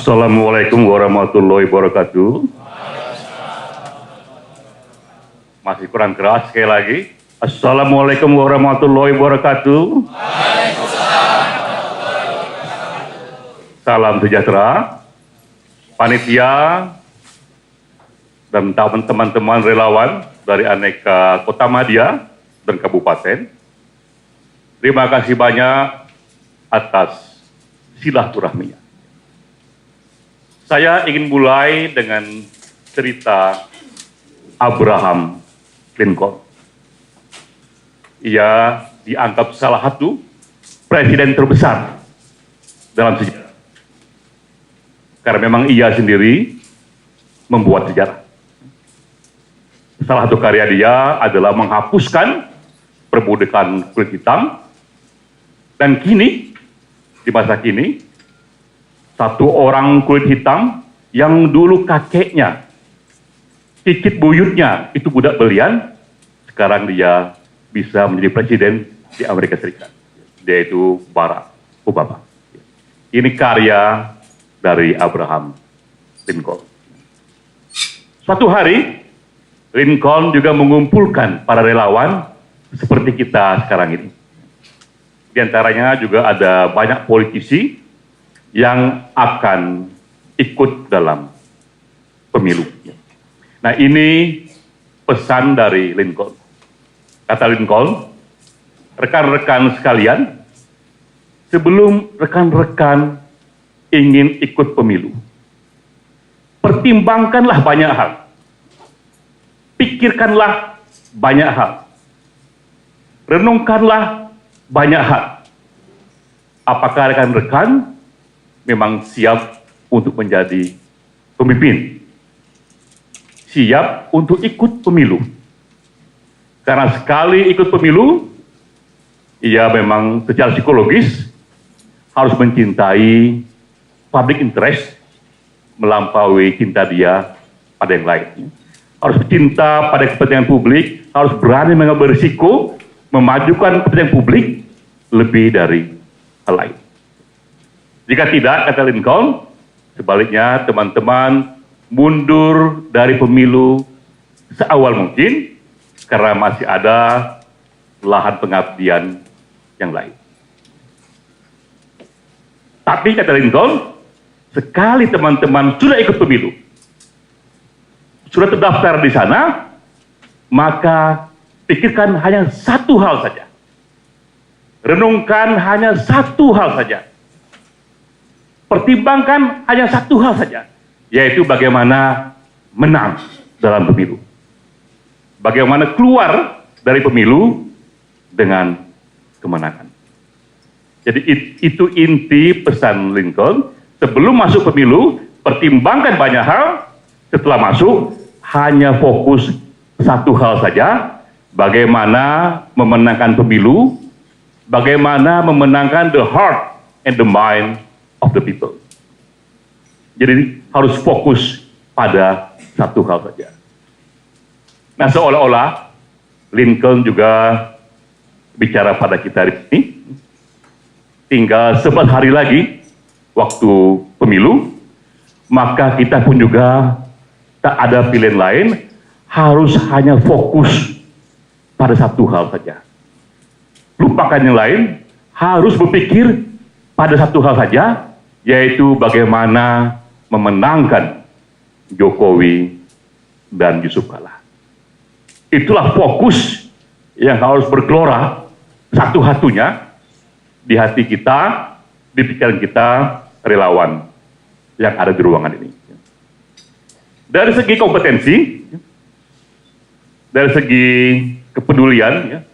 Assalamualaikum warahmatullahi wabarakatuh. Masih kurang keras sekali lagi. Assalamualaikum warahmatullahi wabarakatuh. Salam sejahtera, panitia dan teman-teman relawan dari aneka kota madya dan kabupaten. Terima kasih banyak atas silaturahminya. Saya ingin mulai dengan cerita Abraham Lincoln. Ia dianggap salah satu presiden terbesar dalam sejarah. Karena memang ia sendiri membuat sejarah. Salah satu karya dia adalah menghapuskan perbudakan kulit hitam. Dan kini, di masa kini, satu orang kulit hitam yang dulu kakeknya, cicit buyutnya itu budak belian, sekarang dia bisa menjadi presiden di Amerika Serikat, yaitu Barack Obama. Ini karya dari Abraham Lincoln. Suatu hari, Lincoln juga mengumpulkan para relawan seperti kita sekarang ini. Di antaranya juga ada banyak politisi yang akan ikut dalam pemilu. Nah, ini pesan dari Lincoln. Kata Lincoln, rekan-rekan sekalian, sebelum rekan-rekan ingin ikut pemilu, pertimbangkanlah banyak hal. Pikirkanlah banyak hal. Renungkanlah banyak hal. Apakah rekan-rekan memang siap untuk menjadi pemimpin? Siap untuk ikut pemilu? Karena sekali ikut pemilu, ia memang secara psikologis harus mencintai public interest melampaui cinta dia pada yang lain. Harus cinta pada kepentingan publik, harus berani mengambil risiko, memajukan kepentingan publik lebih dari hal lain. Jika tidak, kata Lincoln, sebaliknya teman-teman mundur dari pemilu seawal mungkin karena masih ada lahan pengabdian yang lain. Tapi kata Lincoln, sekali teman-teman sudah ikut pemilu, sudah terdaftar di sana, maka pikirkan hanya satu hal saja. Renungkan hanya satu hal saja. Pertimbangkan hanya satu hal saja, yaitu bagaimana menang dalam pemilu. Bagaimana keluar dari pemilu dengan kemenangan. Jadi itu inti pesan Lincoln. Sebelum masuk pemilu, pertimbangkan banyak hal. Setelah masuk, hanya fokus satu hal saja. Bagaimana memenangkan pemilu, bagaimana memenangkan the heart and the mind of the people. Jadi harus fokus pada satu hal saja. Nah, seolah-olah Lincoln juga bicara pada kita hari ini, tinggal 11 hari lagi waktu pemilu, maka kita pun juga tak ada pilihan lain, harus hanya fokus pada satu hal saja. Lupakan yang lain, harus berpikir pada satu hal saja, yaitu bagaimana memenangkan Jokowi dan Yusuf Kala. Itulah fokus yang harus bergelora satu-satunya di hati kita, di pikiran kita, relawan yang ada di ruangan ini. Dari segi kompetensi, dari segi kepedulian,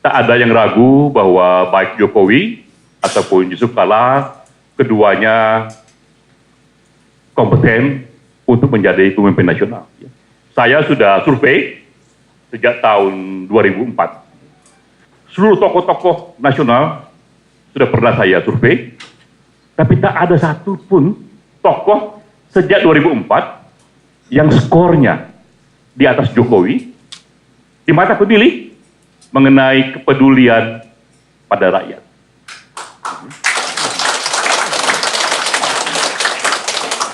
tak ada yang ragu bahwa baik Jokowi ataupun Yusuf Kala, keduanya kompeten untuk menjadi pemimpin nasional. Saya sudah survei sejak tahun 2004. Seluruh tokoh-tokoh nasional sudah pernah saya survei, tapi tak ada satu pun tokoh sejak 2004 yang skornya di atas Jokowi di mata pemilih mengenai kepedulian pada rakyat.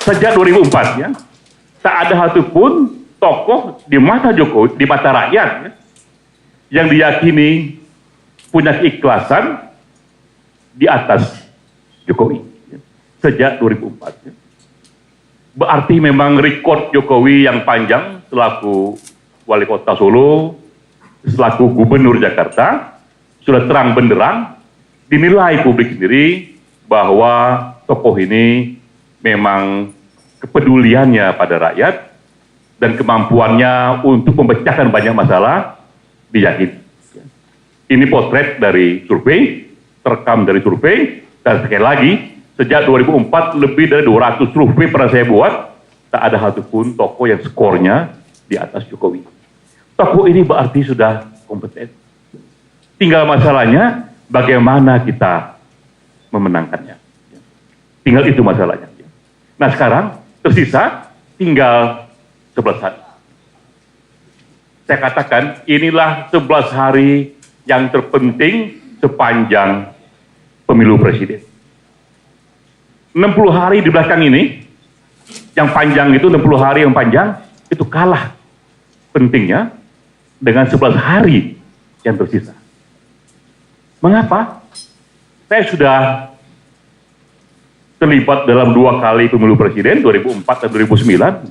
sejak 2004 ya, tak ada satupun tokoh di mata Jokowi, di mata rakyat ya, yang diyakini punya keikhlasan di atas Jokowi ya, sejak 2004 ya. Berarti memang rekod Jokowi yang panjang selaku wali kota Solo, selaku gubernur Jakarta, sudah terang benderang dinilai publik sendiri bahwa tokoh ini memang kepeduliannya pada rakyat dan kemampuannya untuk memecahkan banyak masalah diyakini. Ini potret dari survei, terekam dari survei, dan sekali lagi, sejak 2004 lebih dari 200 survei pernah saya buat, tak ada satupun tokoh yang skornya di atas Jokowi. Tokoh ini berarti sudah kompeten. Tinggal masalahnya, bagaimana kita memenangkannya. Tinggal itu masalahnya. Nah sekarang tersisa tinggal 11 hari. Saya katakan inilah 11 hari yang terpenting sepanjang pemilu presiden. 60 hari di belakang ini, yang panjang itu 60 hari yang panjang, itu kalah pentingnya dengan 11 hari yang tersisa. Mengapa? Saya sudah terlibat dalam 2 kali pemilu presiden, 2004 dan 2009,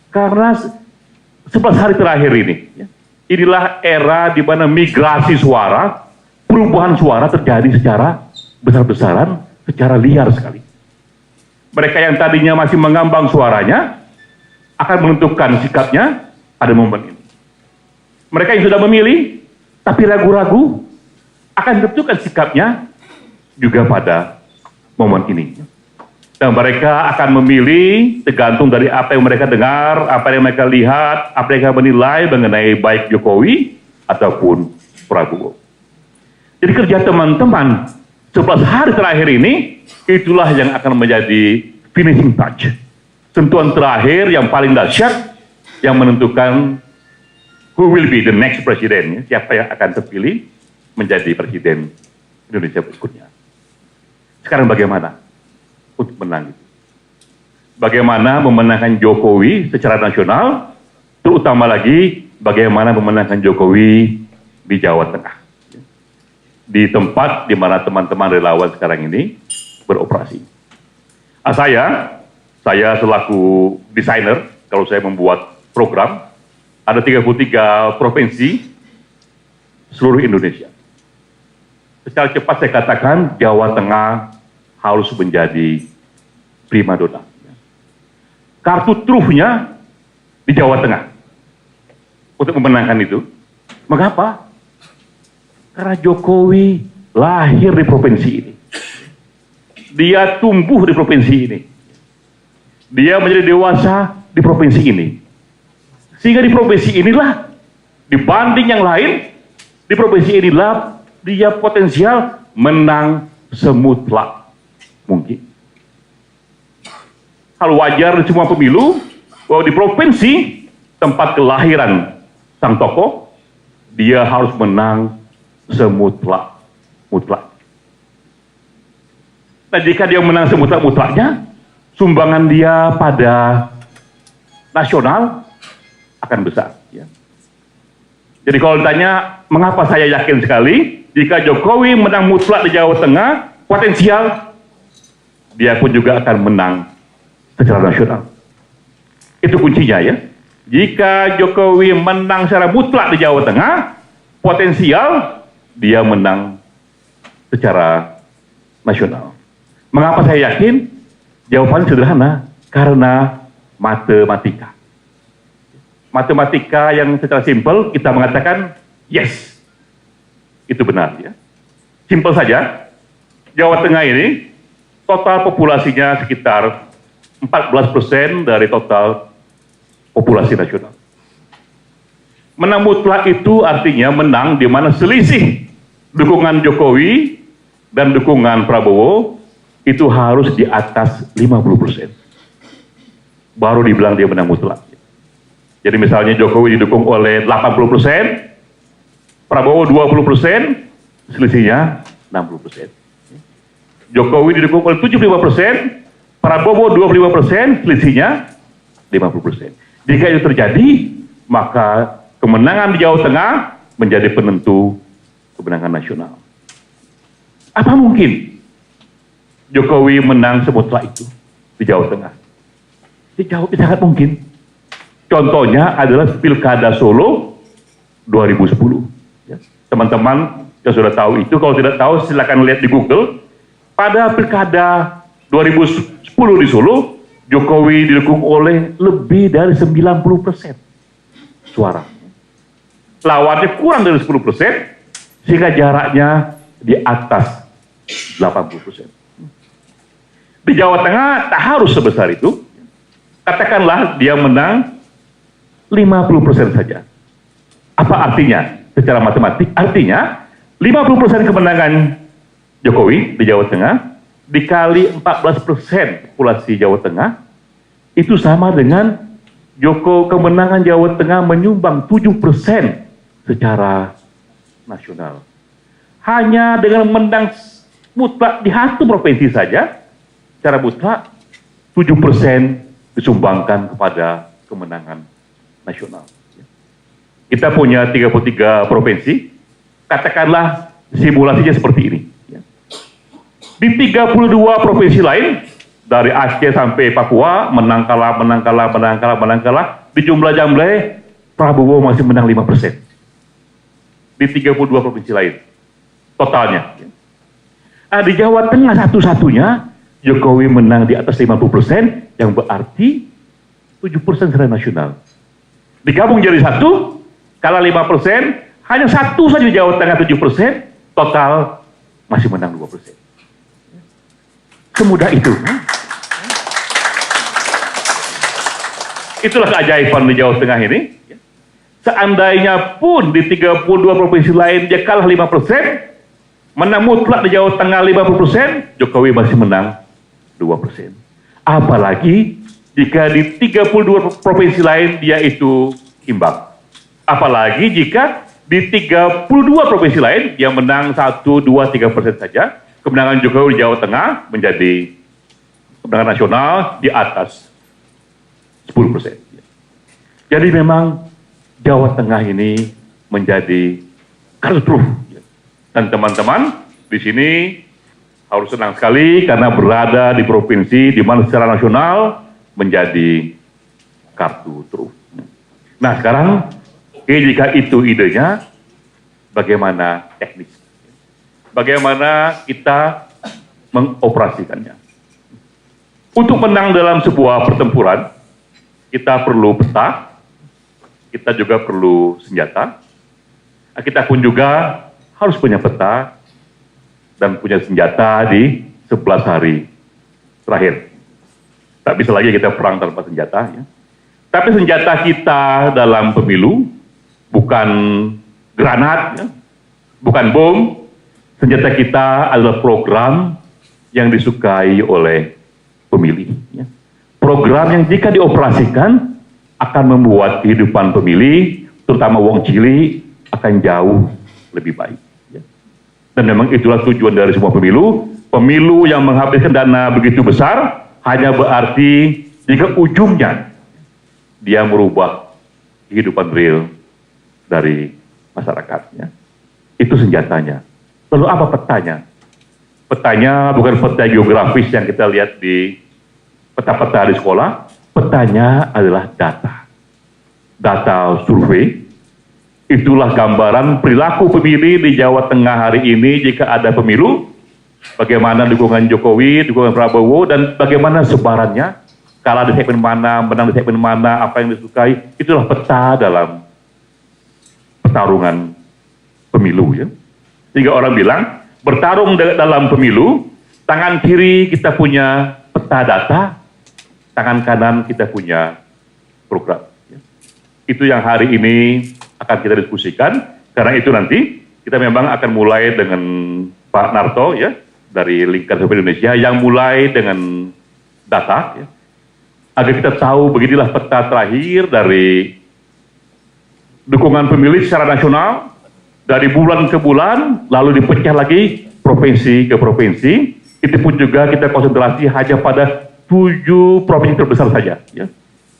karena 11 hari terakhir ini, inilah era di mana migrasi suara, perubahan suara terjadi secara besar-besaran, secara liar sekali. Mereka yang tadinya masih mengambang suaranya, akan menentukan sikapnya pada momen ini. Mereka yang sudah memilih, tapi ragu-ragu, akan menentukan sikapnya juga pada momen ini. Dan mereka akan memilih tergantung dari apa yang mereka dengar, apa yang mereka lihat, apa yang mereka menilai mengenai baik Jokowi ataupun Prabowo. Jadi kerja teman-teman 11 hari terakhir ini, itulah yang akan menjadi finishing touch. Sentuhan terakhir yang paling dahsyat yang menentukan who will be the next president, siapa yang akan terpilih menjadi presiden Indonesia berikutnya. Sekarang bagaimana untuk menang? Bagaimana memenangkan Jokowi secara nasional, terutama lagi bagaimana memenangkan Jokowi di Jawa Tengah, di tempat di mana teman-teman relawan sekarang ini beroperasi. Saya selaku desainer, kalau saya membuat program, ada 33 provinsi seluruh Indonesia. Secara cepat saya katakan Jawa Tengah harus menjadi primadona. Kartu trufnya di Jawa Tengah untuk memenangkan itu. Mengapa? Karena Jokowi lahir di provinsi ini. Dia tumbuh di provinsi ini. Dia menjadi dewasa di provinsi ini. Sehingga di provinsi inilah, dibanding yang lain, di provinsi inilah dia potensial menang semutlak mungkin. Hal wajar di semua pemilu, bahwa di provinsi tempat kelahiran sang tokoh, dia harus menang semutlak. Nah jika dia menang semutlak-mutlaknya, sumbangan dia pada nasional akan besar. Ya. Jadi kalau ditanya, mengapa saya yakin sekali, jika Jokowi menang mutlak di Jawa Tengah, potensial, dia pun juga akan menang secara nasional. Itu kuncinya ya. Jika Jokowi menang secara mutlak di Jawa Tengah, potensial, dia menang secara nasional. Mengapa saya yakin? Jawabannya sederhana, karena matematika. Matematika yang secara simpel kita mengatakan yes, itu benar ya. Simpel saja, Jawa Tengah ini total populasinya sekitar 14% dari total populasi nasional. Menang mutlak itu artinya menang di mana selisih dukungan Jokowi dan dukungan Prabowo itu harus di atas 50%. Baru dibilang dia menang mutlak. Jadi misalnya Jokowi didukung oleh 80%, Prabowo 20%, selisihnya 60%. Jokowi didukung oleh 75%, Prabowo 25%, selisihnya 50%. Jika itu terjadi, maka kemenangan di Jawa Tengah menjadi penentu kemenangan nasional. Apa mungkin Jokowi menang semutlak itu di Jawa Tengah? Dijawab sangat mungkin. Contohnya adalah Pilkada Solo 2010. Ya. Teman-teman yang sudah tahu itu, kalau tidak tahu silakan lihat di Google. Pada Pilkada 2010 di Solo, Jokowi didukung oleh lebih dari 90% suara. Lawannya kurang dari 10%, sehingga jaraknya di atas 80%. Di Jawa Tengah tak harus sebesar itu. Katakanlah dia menang 50% saja. Apa artinya? Secara matematik, artinya 50% kemenangan Jokowi di Jawa Tengah dikali 14% populasi Jawa Tengah, itu sama dengan kemenangan Jawa Tengah menyumbang 7% secara nasional. Hanya dengan menang mutlak di satu provinsi saja, secara mutlak 7% disumbangkan kepada kemenangan nasional. Kita punya 33 provinsi, katakanlah simulasinya seperti ini. Di 32 provinsi lain, dari Aceh sampai Papua, menang kalah, di jumlah-jumlah Prabowo masih menang 5%. Di 32 provinsi lain, totalnya. Di Jawa Tengah satu-satunya, Jokowi menang di atas 50%, yang berarti 7% secara nasional. Digabung jadi satu, kalah 5%, hanya satu saja di Jawa Tengah 7%, total masih menang 2%. Semudah itu. Itulah keajaiban di Jawa Tengah ini. Seandainya pun di 32 provinsi lain dia kalah 5%, menang mutlak di Jawa Tengah 50%, Jokowi masih menang 2%. Apalagi jika di 32 provinsi lain dia itu imbang. Apalagi jika di 32 provinsi lain dia menang 1, 2, 3% saja, kemenangan Jokowi di Jawa Tengah menjadi kemenangan nasional di atas 10%. Jadi memang Jawa Tengah ini menjadi kartu truf. Dan teman-teman di sini harus senang sekali karena berada di provinsi di mana secara nasional menjadi kartu truf. Nah sekarang, jika itu idenya, bagaimana teknis? Bagaimana kita mengoperasikannya? Untuk menang dalam sebuah pertempuran, kita perlu peta, kita juga perlu senjata. Kita pun juga harus punya peta dan punya senjata di 11 hari terakhir. Tak bisa lagi kita perang tanpa senjata. Ya. Tapi senjata kita dalam pemilu bukan granat, ya, bukan bom. Senjata kita adalah program yang disukai oleh pemilih. Ya. Program yang jika dioperasikan akan membuat kehidupan pemilih, terutama wong cilik, akan jauh lebih baik. Ya. Dan memang itulah tujuan dari semua pemilu. Pemilu yang menghabiskan dana begitu besar hanya berarti jika ujungnya dia merubah kehidupan real dari masyarakatnya. Itu senjatanya. Lalu apa petanya? Petanya bukan peta geografis yang kita lihat di peta-peta di sekolah. Petanya adalah data. Data survei. Itulah gambaran perilaku pemilih di Jawa Tengah hari ini jika ada pemilu. Bagaimana dukungan Jokowi, dukungan Prabowo, dan bagaimana sebarannya. Kalah di segmen mana, menang di segmen mana, apa yang disukai. Itulah peta dalam pertarungan pemilu. Ya. Sehingga orang bilang, bertarung dalam pemilu, tangan kiri kita punya peta data, tangan kanan kita punya program. Ya. Itu yang hari ini akan kita diskusikan, karena itu nanti kita memang akan mulai dengan Pak Narto, ya, dari Lingkar Survei Indonesia, yang mulai dengan data, ya, agar kita tahu beginilah peta terakhir dari dukungan pemilih secara nasional, dari bulan ke bulan, lalu dipecah lagi provinsi ke provinsi. Itu pun juga kita konsentrasi hanya pada 7 provinsi terbesar saja, ya,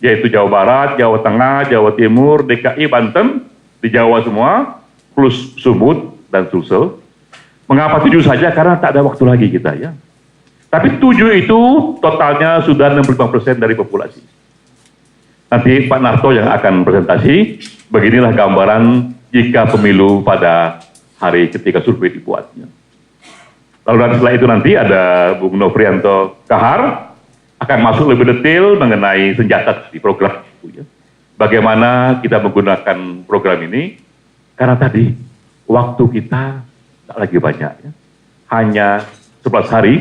yaitu Jawa Barat, Jawa Tengah, Jawa Timur, DKI, Banten, di Jawa semua, plus Sumut dan Sulsel. Mengapa 7 saja? Karena tak ada waktu lagi kita, ya. Tapi 7 itu totalnya sudah 65% dari populasi. Nanti Pak Narto yang akan presentasi, beginilah gambaran jika pemilu pada hari ketika survei dibuatnya. Lalu setelah itu nanti ada Bung Nofrianto Kahar akan masuk lebih detail mengenai senjata di program itu, ya. Bagaimana kita menggunakan program ini, karena tadi waktu kita tak lagi banyak, ya. Hanya 11 hari,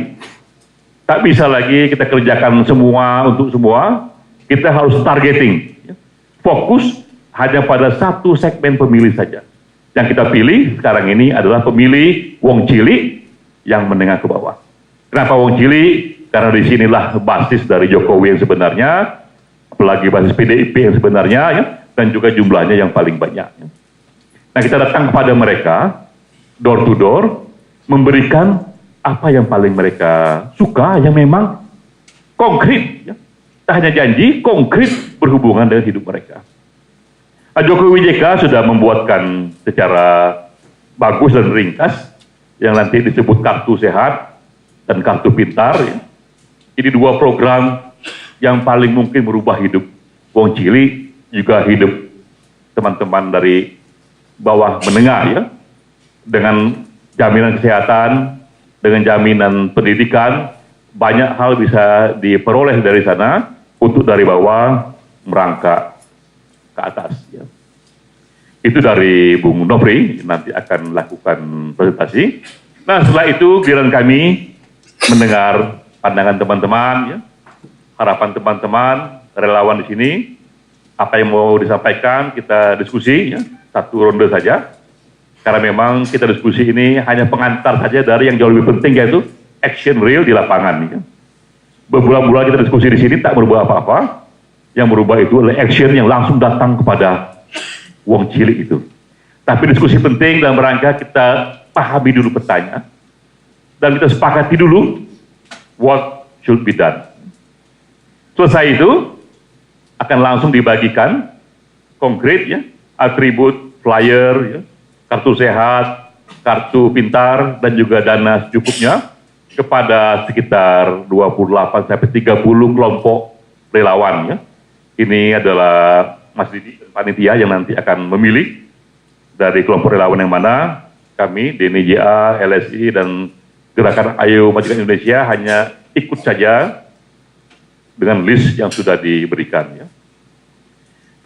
tak bisa lagi kita kerjakan semua untuk semua, kita harus targeting, ya. Fokus hanya pada satu segmen pemilih saja. Yang kita pilih sekarang ini adalah pemilih wong cilik yang menengah ke bawah. Kenapa wong cilik? Karena disinilah basis dari Jokowi yang sebenarnya, apalagi basis PDIP yang sebenarnya, ya, dan juga jumlahnya yang paling banyak, ya. Nah, kita datang kepada mereka, door to door, memberikan apa yang paling mereka suka, yang memang konkret, ya. Tak hanya janji, konkret berhubungan dengan hidup mereka. Nah, Jokowi JK sudah membuatkan secara bagus dan ringkas, yang nanti disebut kartu sehat dan kartu pintar, ya. Ini 2 program yang paling mungkin merubah hidup wong cilik, juga hidup teman-teman dari bawah menengah, ya. Dengan jaminan kesehatan, dengan jaminan pendidikan, banyak hal bisa diperoleh dari sana untuk dari bawah merangkak ke atas, ya. Itu dari Bung Nofri, nanti akan lakukan presentasi. Nah, setelah itu giliran kami mendengar pandangan teman-teman, ya, harapan teman-teman, relawan di sini, apa yang mau disampaikan, kita diskusi, ya, 1 ronde saja. Karena memang kita diskusi ini hanya pengantar saja dari yang jauh lebih penting, yaitu action real di lapangan, ya. Berbulan-bulan kita diskusi di sini tak merubah apa-apa. Yang merubah itu adalah action yang langsung datang kepada wong cilik itu. Tapi diskusi penting dalam rangka kita pahami dulu petanya, dan kita sepakati dulu what should be done. Selesai itu akan langsung dibagikan konkret, ya, atribut flyer, ya, kartu sehat, kartu pintar, dan juga dana secukupnya kepada sekitar 28 sampai 30 kelompok relawan, ya. Ini adalah Mas Didi dan panitia yang nanti akan memilih dari kelompok relawan yang mana. Kami, DNIJA, LSI, dan Gerakan Ayo Majukan Indonesia hanya ikut saja dengan list yang sudah diberikan, ya.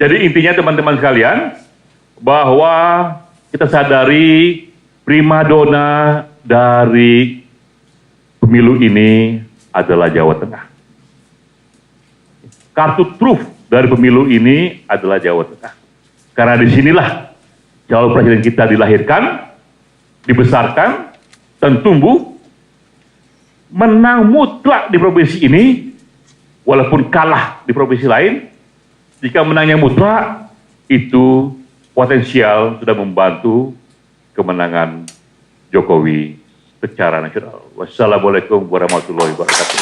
Jadi intinya teman-teman sekalian, bahwa kita sadari primadona dari pemilu ini adalah Jawa Tengah. Kartu truf dari pemilu ini adalah Jawa Tengah. Karena disinilah calon presiden kita dilahirkan, dibesarkan, dan tumbuh. Menang mutlak di provinsi ini, walaupun kalah di provinsi lain. Jika menangnya mutlak, itu potensial sudah membantu kemenangan Jokowi secara nasional. Wassalamualaikum warahmatullahi wabarakatuh.